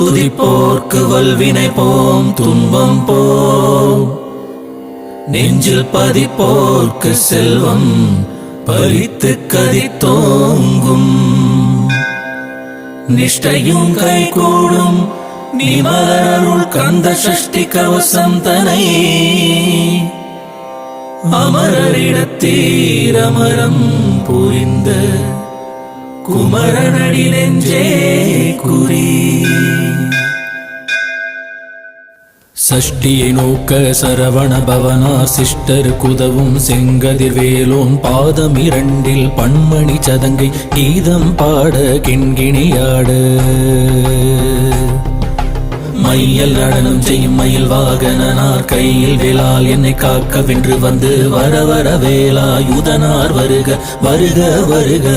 துதிப்போர்க்கு வல்வினை போம் துன்பம் போம், நெஞ்சில் பதிப்போர்க்கு செல்வம் பறித்து கதித்தோங்கும். நிஷ்டையும் கைகூடும் நீ மலரருள் கந்த சஷ்டி கவசம் தனை, அமரரிடத்தீரமரம் புரிந்த குமரனடி நெஞ்சே குறி. சஷ்டியை நோக்க சரவண பவனா சிஷ்டர் குதவும் செங்கதிர் வேலோன் பாதம் இரண்டில் பன்மணி சதங்கை கீதம் பாட கிண்கிணியாட. மையல் நடனம் செய்யும் மயில் வாகனார் கையில் வேளால் என்னை காக்க வென்று வந்து வர வர வேலாயுதனார் வருக வருக வருக.